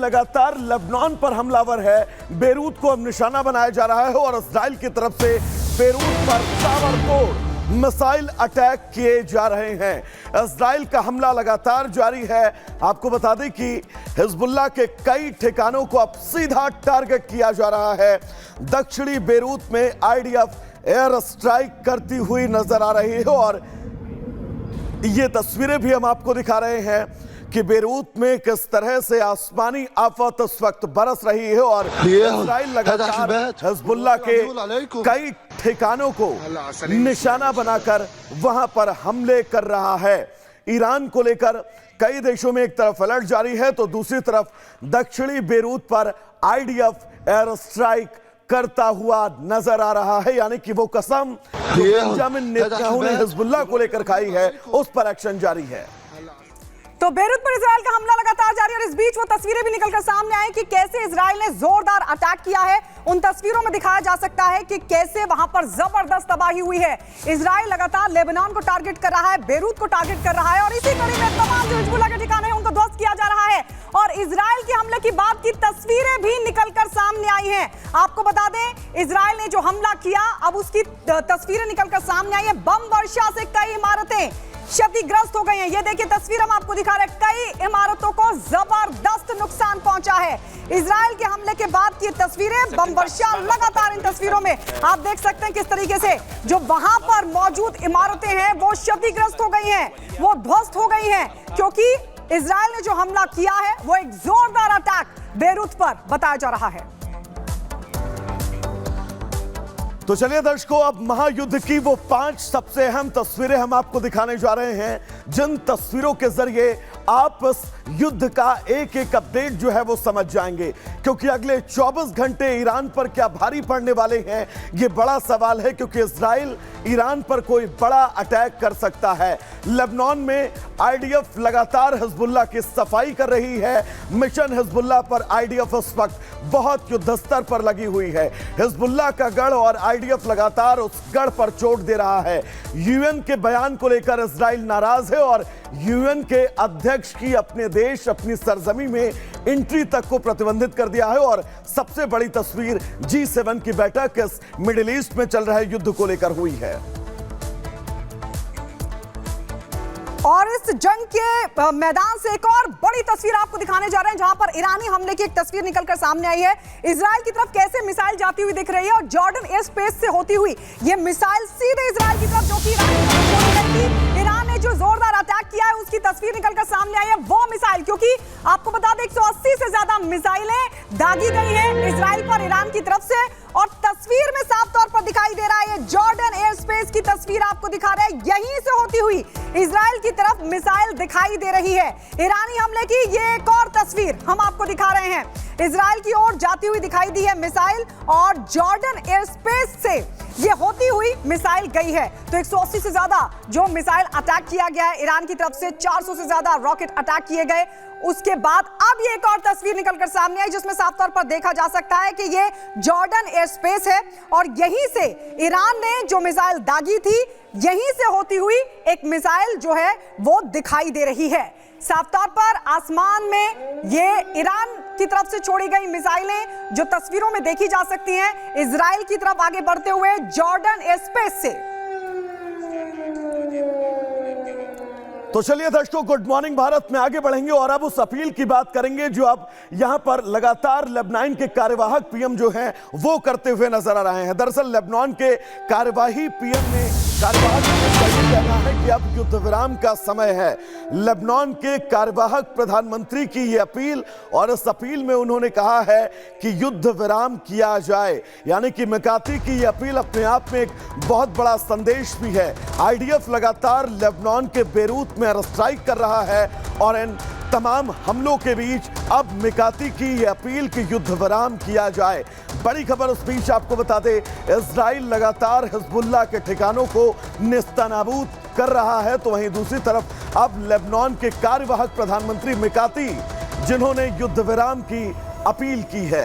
लगातार लेबनान पर हमलावर है। बेरूत को अब निशाना बनाया जा रहा है और इजराइल की तरफ से बेरूत पर ताबड़तोड़ मिसाइल अटैक किए जा रहे हैं। इजराइल का हमला लगातार जारी है। आपको बता दें कि हिजबुल्लाह के कई ठिकानों को अब सीधा टारगेट किया जा रहा है। दक्षिणी बेरूत में आईडीएफ एयर स्ट्राइक करती हुई नजर आ रही है और ये तस्वीरें भी हम आपको दिखा रहे हैं कि बेरूत में किस तरह से आसमानी आफत इस वक्त बरस रही है और इजराइल लगातार हिजबुल्लाह के कई ठिकानों को निशाना बनाकर वहां पर हमले कर रहा है। ईरान को लेकर कई देशों में एक तरफ अलर्ट जारी है तो दूसरी तरफ दक्षिणी बेरूत पर आईडीएफ एयर स्ट्राइक करता हुआ नजर आ रहा है। यानी कि वो कसम बेंजामिन नेतन्याहू ने हिजबुल्लाह को लेकर खाई है, उस पर एक्शन जारी है। तो बेरूत पर इजराइल का हमला लगातार जारी है और इस बीच वो तस्वीरें भी निकलकर सामने आई कि कैसे इजराइल ने जोरदार अटैक किया है। उन तस्वीरों में दिखाया जा सकता है कि कैसे वहां पर जबरदस्त तबाही हुई है। इजराइल लगातार लेबनान को टारगेट कर रहा है, बेरूत को टारगेट कर रहा है और इसी कड़ी में तमाम जो हिजबुल्लाह के ठिकाने हैं उनको ध्वस्त किया जा रहा है। और इजराइल के हमले की बाद की तस्वीरें भी निकलकर सामने आई हैं। आपको बता दें इजराइल ने जो हमला किया अब उसकी तस्वीरें निकलकर सामने आई है। बम वर्षा से कई इमारतें क्षतिग्रस्त हो गई हैं। ये देखिए तस्वीर हम आपको दिखा रहे हैं, कई इमारतों को जबरदस्त नुकसान पहुंचा है। इजराइल के हमले के बाद की तस्वीरें, बम वर्षा लगातार इन तस्वीरों में आप देख सकते हैं किस तरीके से जो वहां पर मौजूद इमारतें हैं वो क्षतिग्रस्त हो गई हैं, वो ध्वस्त हो गई हैं क्योंकि इजराइल ने जो हमला किया है वो एक जोरदार अटैक बेरूत पर बताया जा रहा है। तो चलिए दर्शकों, अब महायुद्ध की वो 5 सबसे अहम तस्वीरें हम आपको दिखाने जा रहे हैं, जिन तस्वीरों के जरिए आप इस युद्ध का एक एक अपडेट जो है वो समझ जाएंगे। क्योंकि अगले 24 घंटे ईरान पर क्या भारी पड़ने वाले हैं ये बड़ा सवाल है, क्योंकि इजराइल ईरान पर कोई बड़ा अटैक कर सकता है। लेबनान में आईडीएफ लगातार हिजबुल्लाह की सफाई कर रही है। मिशन हिजबुल्लाह पर आईडीएफ इस वक्त बहुत युद्ध स्तर पर लगी हुई है। हिजबुल्लाह का गढ़ और आईडीएफ लगातार उस गढ़ पर चोट दे रहा है। यूएन के बयान को लेकर इजराइल नाराज है और यूएन के अध्यक्ष की अपने देश, अपनी सरजमी में एंट्री तक को प्रतिबंधित कर दिया है। और सबसे बड़ी तस्वीर G7 की बैठक इस मिडिल ईस्ट में चल रहे युद्ध को लेकर हुई है। और इस जंग के मैदान से एक और बड़ी तस्वीर आपको दिखाने जा रहे हैं, जहां पर ईरानी हमले की एक तस्वीर निकलकर सामने आई है। इजराइल की तरफ कैसे मिसाइल जाती हुई दिख रही है और जॉर्डन एयर स्पेस से होती हुई ये मिसाइल सीधे इजराइल की तरफ, जो कि ईरान ने जो जोरदार अटैक किया है उसकी तस्वीर निकलकर सामने आई है। वो मिसाइल, क्योंकि आपको बता दें 180 से ज्यादा मिसाइलें दागी गई हैं इजराइल पर ईरान की तरफ से। और तस्वीर में साफ तौर पर दिखाई दे रहा है, ये जॉर्डन एयर स्पेस की तस्वीर आपको दिखा रहा है। यहीं से होती हुई इजराइल की तरफ मिसाइल दिखाई दे रही है। ईरानी हमले की ये एक और तस्वीर हम आपको दिखा रहे हैं। इजराइल की ओर जाती हुई दिखाई दी है मिसाइल और जॉर्डन एयर स्पेस से ये होती हुई मिसाइल गई है। तो 180 से ज्यादा जो मिसाइल अटैक किया गया है ईरान की तरफ से, 400 से ज्यादा रॉकेट अटैक किए गए। उसके बाद अब ये एक और तस्वीर निकलकर सामने आई जिसमें साफ तौर पर देखा जा सकता है कि ये जॉर्डन एयर स्पेस है और यहीं से ईरान ने जो मिसाइल दागी थी, यहीं से होती हुई एक मिसाइल जो है वो दिखाई दे रही है। साफ तौर पर आसमान में ये ईरान की तरफ से छोड़ी गई मिसाइलें जो तस्वीरों में देखी जा सकती हैं, इजराइल की तरफ आगे बढ़ते हुए जॉर्डन एयर स्पेस से। तो चलिए दर्शकों, गुड मॉर्निंग भारत में आगे बढ़ेंगे और अब उस अपील की बात करेंगे जो अब यहां पर लगातार लेबनान के कार्यवाहक पीएम जो हैं वो करते हुए नजर आ रहे हैं। दरअसल लेबनान के कार्यवाही पीएम ने कहना है कि अब युद्ध विराम का समय है। लेबनान के कार्यवाहक प्रधानमंत्री की यह अपील, और इस अपील में उन्होंने कहा है कि युद्ध विराम किया जाए। यानी कि मिकाती की यह अपील अपने आप में एक बहुत बड़ा संदेश भी है। आईडीएफ लगातार लेबनान के बेरूत में एयर स्ट्राइक कर रहा है और इन तमाम हमलों के बीच अब मिकाती की यह अपील कि युद्ध विराम किया जाए। बड़ी खबर उस बीच आपको बता दें, इजराइल लगातार हिजबुल्लाह के ठिकानों को नेस्तनाबूद कर रहा है, तो वहीं दूसरी तरफ अब लेबनान के कार्यवाहक प्रधानमंत्री मिकाती जिन्होंने युद्ध विराम की अपील की है।